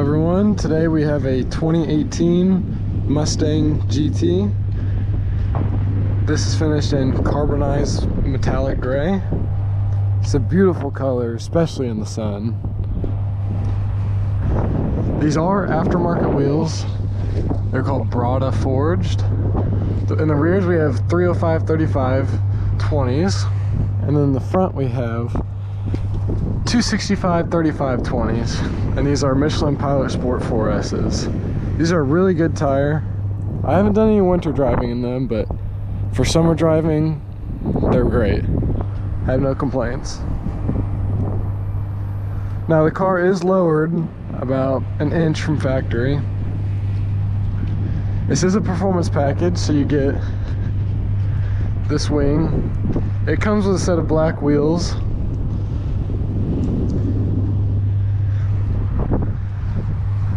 everyone, today we have a 2018 Mustang GT. This is finished in carbonized metallic gray. It's a beautiful color, especially in the sun. These are aftermarket wheels. They're called Brada forged. In the rears we have 305 35 20s, and then in the front we have 265 35 20s, and these are Michelin Pilot Sport 4S's. These are a really good tire. I haven't done any winter driving in them, but for summer driving they're great. I have no complaints. Now the car is lowered about an inch from factory. This is a performance package, so you get this wing. It comes with a set of black wheels.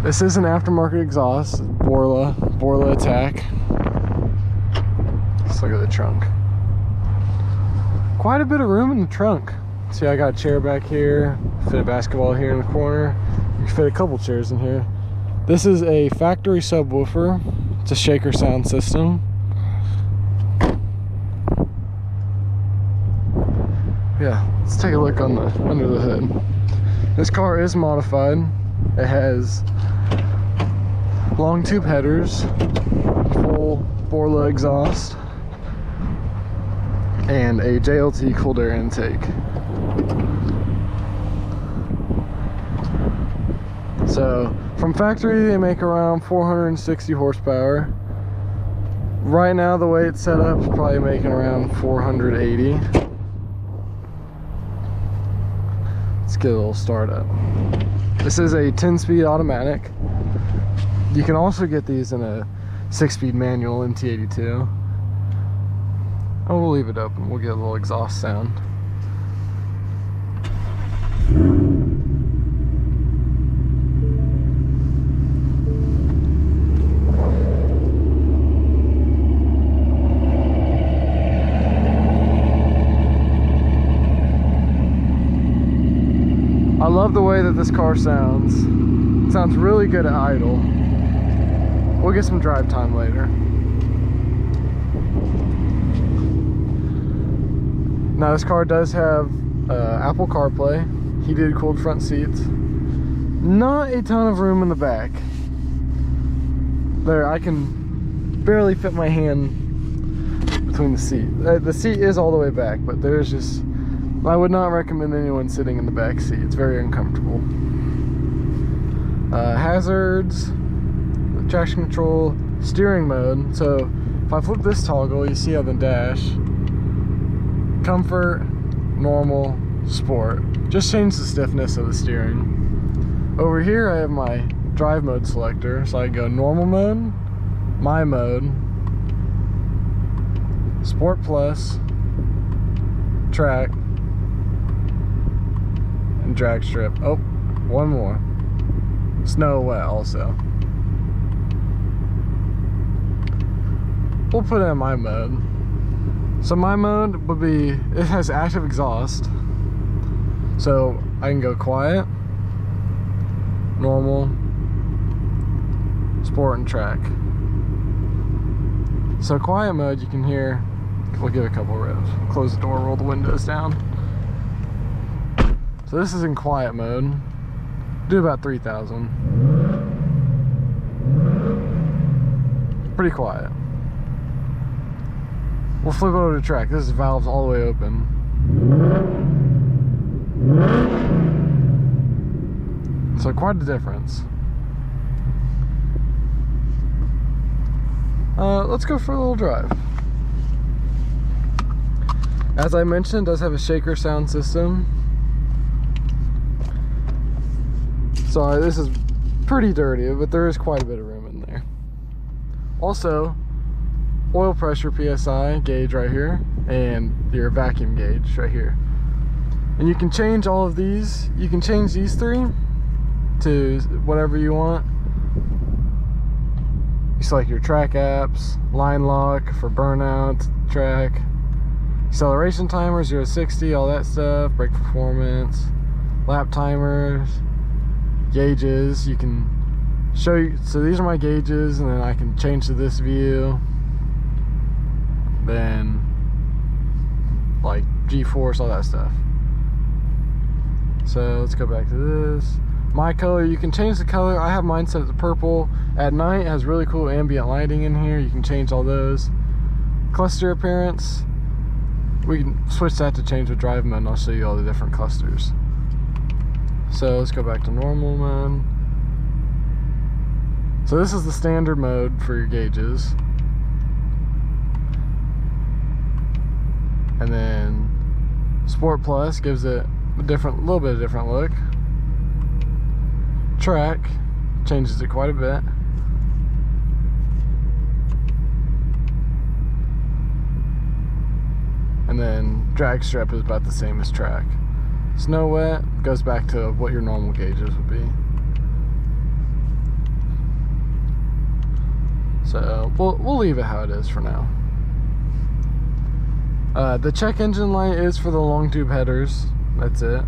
This is an aftermarket exhaust, Borla Attack. Let's look at the trunk. Quite a bit of room in the trunk. See, I got a chair back here, fit a basketball here in the corner. You can fit a couple chairs in here. This is a factory subwoofer. It's a shaker sound system. Yeah, let's take a look on the under the hood. This car is modified. It has long tube headers, full Borla exhaust, and a JLT cooled air intake. So from factory they make around 460 horsepower. Right now the way it's set up is probably making around 480. Let's get a little start up. This is a 10-speed automatic. You can also get these in a 6-speed manual MT82. Oh, we'll leave it open. We'll get a little exhaust sound. I love the way that this car sounds. It sounds really good at idle. We'll get some drive time later. Now this car does have Apple CarPlay, heated cooled front seats. Not a ton of room in the back. There, I can barely fit my hand between the seat. The seat is all the way back, but there's just, I would not recommend anyone sitting in the back seat. It's very uncomfortable. Hazards, traction control, steering mode. So if I flip this toggle, you see on the dash, comfort, normal, sport. Just change the stiffness of the steering. Over here I have my drive mode selector, so I go normal mode, my mode, sport plus, track, and drag strip. Oh, one more. Snow wet also. We'll put it in my mode. So my mode would be, it has active exhaust. So I can go quiet, normal, sport, and track. So quiet mode, you can hear, we'll give it a couple revs. Close the door, roll the windows down. So this is in quiet mode. Do about 3,000. Pretty quiet. We'll flip it over to track. This is valves all the way open. So quite a difference. Let's go for a little drive. As I mentioned, it does have a shaker sound system. So this is pretty dirty, but there is quite a bit of room in there. Also, oil pressure PSI gauge right here, and your vacuum gauge right here. And you can change all of these. You can change these three to whatever you want. You select your track apps, line lock for burnout, track, acceleration timer, 0 to 60, all that stuff, brake performance, lap timers, gauges. You can show you, so these are my gauges, and then I can change to this view. Then like G-force, all that stuff. So let's go back to this. My color, you can change the color. I have mine set to purple. At night, it has really cool ambient lighting in here. You can change all those. Cluster appearance, we can switch that to change with drive mode, and I'll show you all the different clusters. So let's go back to normal mode. So this is the standard mode for your gauges. And then Sport Plus gives it a little bit of different look. Track changes it quite a bit. And then drag strip is about the same as track. Snow wet goes back to what your normal gauges would be. So we'll leave it how it is for now. The check engine light is for the long tube headers. That's it.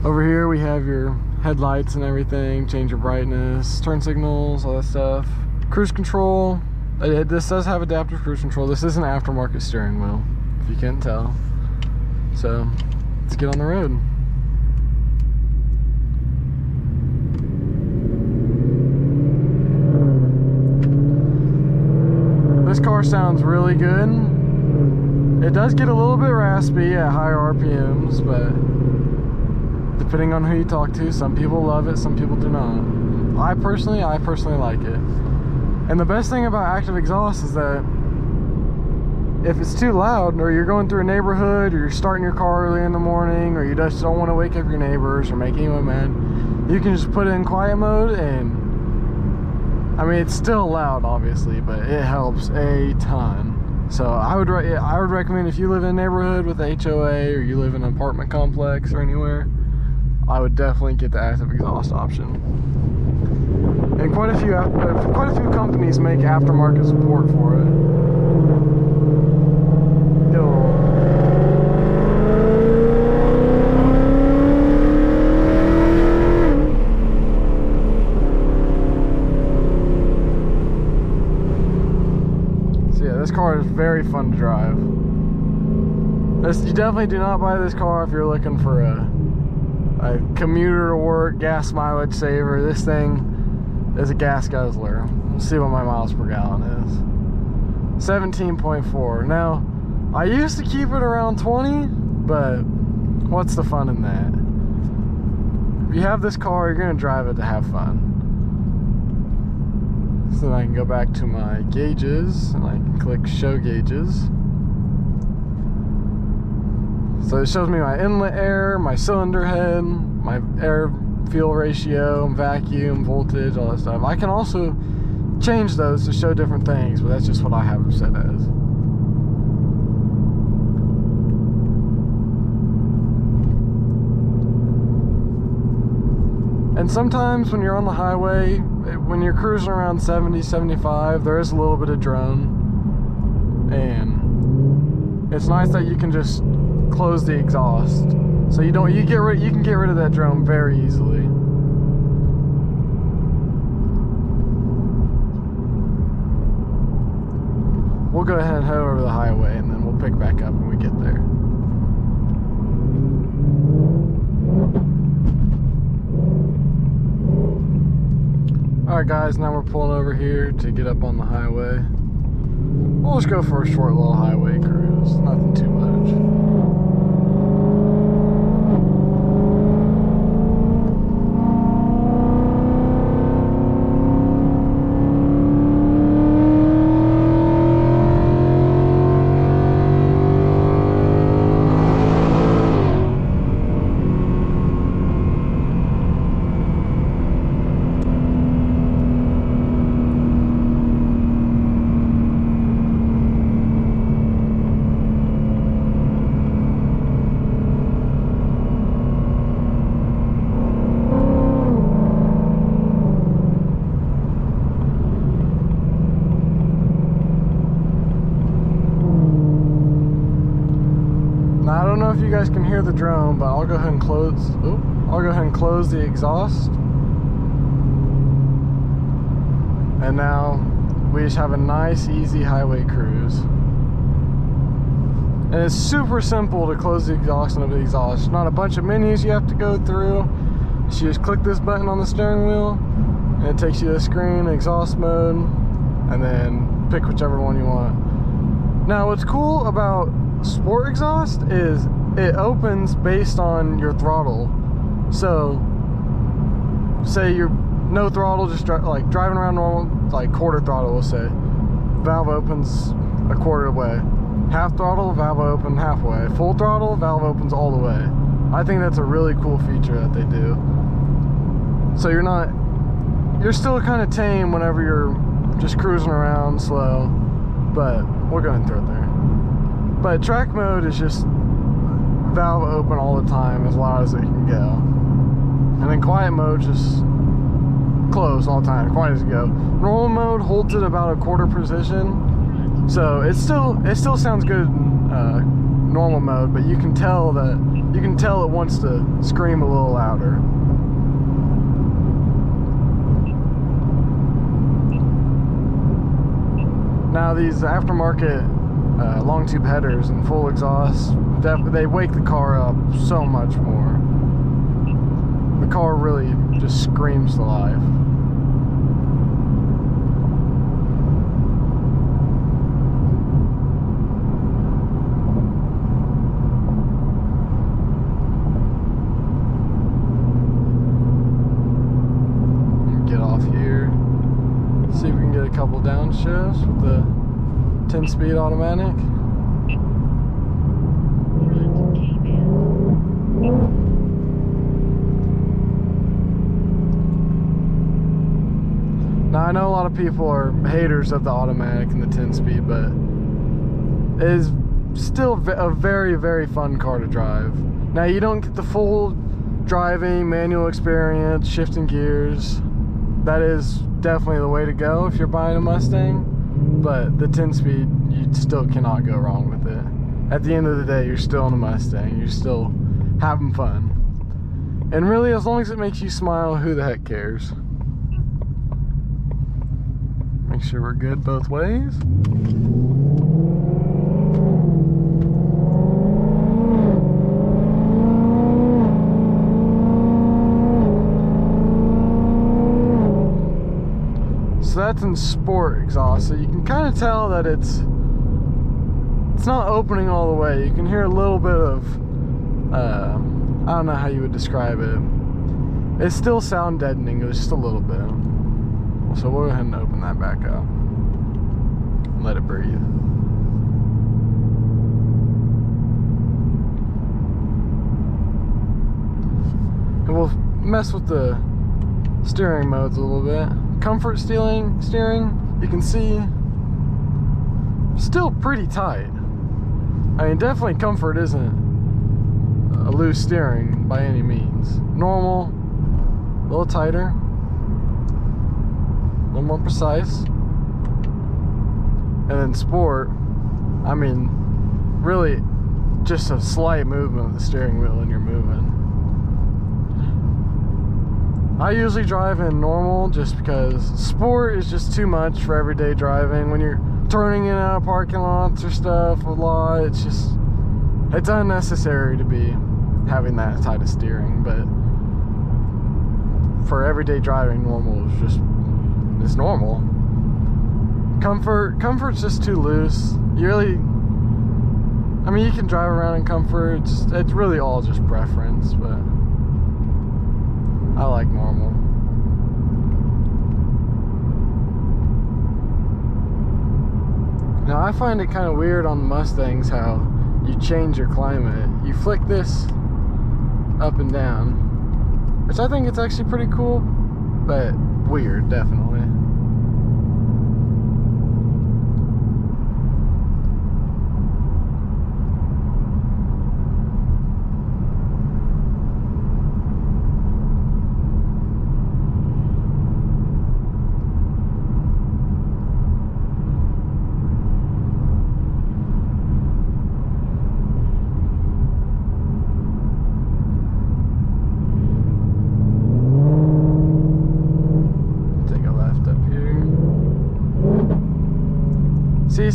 Over here we have your headlights and everything. Change your brightness, turn signals, all that stuff. Cruise control. This does have adaptive cruise control. This is an aftermarket steering wheel, if you can't tell. So let's get on the road. This car sounds really good. It does get a little bit raspy at higher RPMs, but depending on who you talk to, some people love it, some people do not. I personally like it. And the best thing about active exhaust is that if it's too loud, or you're going through a neighborhood, or you're starting your car early in the morning, or you just don't want to wake up your neighbors or make anyone mad, you can just put it in quiet mode, and I mean, it's still loud obviously, but it helps a ton. So I would recommend, if you live in a neighborhood with a HOA, or you live in an apartment complex or anywhere, I would definitely get the active exhaust option. And quite a few companies make aftermarket support for it. So yeah, this car is very fun to drive. You definitely do not buy this car if you're looking for a commuter to work, gas mileage saver. This thing is a gas guzzler. Let's see what my miles per gallon is. 17.4. Now, I used to keep it around 20, but what's the fun in that? If you have this car, you're gonna drive it to have fun. So then I can go back to my gauges, and I can click show gauges. So it shows me my inlet air, my cylinder head, my air fuel ratio, vacuum, voltage, all that stuff. I can also change those to show different things, but that's just what I have them set as. And sometimes when you're on the highway, when you're cruising around 70, 75, there is a little bit of drone. And it's nice that you can just close the exhaust. So you can get rid of that drone very easily. We'll go ahead and head over to the highway, and then we'll pick back up when we get there. Alright guys, now we're pulling over here to get up on the highway. We'll just go for a short little highway cruise, nothing too much. Now, I don't know if you guys can hear the drone, but I'll go ahead and close. Oh. I'll go ahead and close the exhaust. And now we just have a nice, easy highway cruise. And it's super simple to close the exhaust and open the exhaust. Not a bunch of menus you have to go through. So you just click this button on the steering wheel, and it takes you to the screen, exhaust mode, and then pick whichever one you want. Now, what's cool about sport exhaust is it opens based on your throttle. So, say you're no throttle, just like driving around normal, like quarter throttle, we'll say. Valve opens a quarter way. Half throttle, valve open halfway. Full throttle, valve opens all the way. I think that's a really cool feature that they do. So you're still kind of tame whenever you're just cruising around slow, but we'll go ahead and throw it there. But track mode is just valve open all the time, as loud as it can go. And then quiet mode, just close all the time, quiet as it go. Normal mode holds it about a quarter position, so it still sounds good in normal mode, but you can tell it wants to scream a little louder. Now these aftermarket long tube headers and full exhaust, they wake the car up so much more. The car really just screams to life. Get off here. See if we can get a couple downshifts with the 10-speed automatic. Now I know a lot of people are haters of the automatic and the 10-speed, but it is still a very, very fun car to drive. Now you don't get the full driving, manual experience, shifting gears. That is definitely the way to go if you're buying a Mustang, but the 10-speed, you still cannot go wrong with it. At the end of the day, you're still in a Mustang, you're still having fun. And really, as long as it makes you smile, who the heck cares? Make sure we're good both ways. So that's in sport exhaust, so you can kind of tell that it's not opening all the way. You can hear a little bit of I don't know how you would describe it. It still sound deadening, it was just a little bit. So we'll go ahead and open that back up and let it breathe. And we'll mess with the steering modes a little bit. Comfort steering, you can see, still pretty tight. I mean, definitely comfort isn't a loose steering by any means. Normal, a little tighter, a little more precise. And then sport, I mean, really just a slight movement of the steering wheel and you're moving. I usually drive in normal just because sport is just too much for everyday driving. When you're turning in and out of parking lots or stuff a lot, it's unnecessary to be having that tight of steering. But for everyday driving, normal is normal. Comfort's just too loose. You really, I mean, you can drive around in comfort. It's really all just preference, but I like normal. Now I find it kind of weird on the Mustangs how you change your climate. You flick this up and down, which I think it's actually pretty cool, but weird, definitely.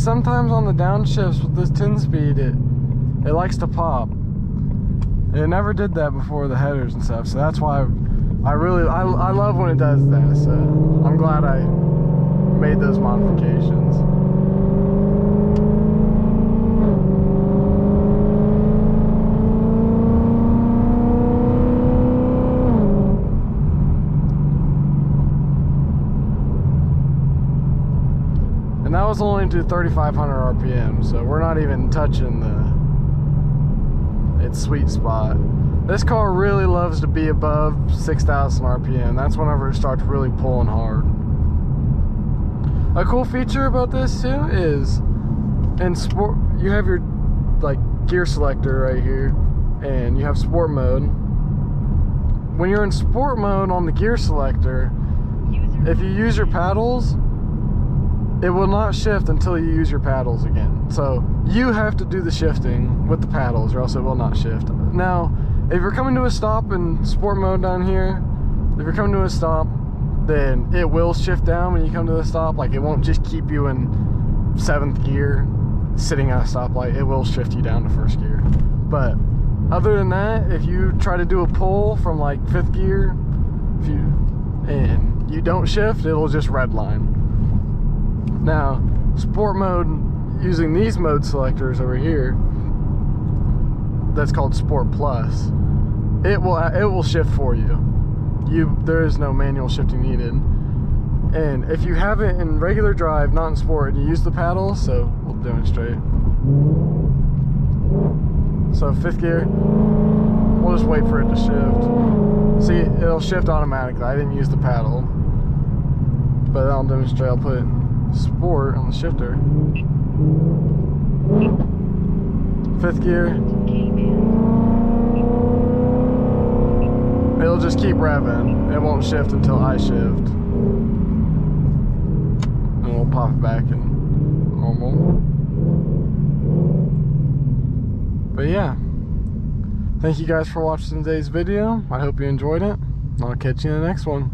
sometimes on the downshifts with this 10-speed, it likes to pop. It never did that before the headers and stuff, so that's why I love when it does that. So I'm glad I made those modifications. And that was only to 3,500 RPM, so we're not even touching its sweet spot. This car really loves to be above 6,000 RPM. That's whenever it starts really pulling hard. A cool feature about this too is in sport, you have your like gear selector right here, and you have sport mode. When you're in sport mode on the gear selector, if you use your paddles, it will not shift until you use your paddles again. So you have to do the shifting with the paddles or else it will not shift. Now, if you're coming to a stop in sport mode down here, if you're coming to a stop, then it will shift down when you come to the stop. Like, it won't just keep you in 7th gear sitting at a stoplight. It will shift you down to 1st gear. But other than that, if you try to do a pull from like 5th gear, and you don't shift, it'll just redline. Now, sport mode, using these mode selectors over here, that's called Sport Plus, it will shift for you. There is no manual shifting needed. And if you have it in regular drive, not in sport, and you use the paddles, so we'll demonstrate. So 5th gear, we'll just wait for it to shift. See, it'll shift automatically. I didn't use the paddle, but I'll demonstrate. I'll put it in sport on the shifter. 5th gear, it'll just keep revving. It won't shift until I shift, and we'll pop it back in normal. But yeah, thank you guys for watching today's video. I hope you enjoyed it. I'll catch you in the next one.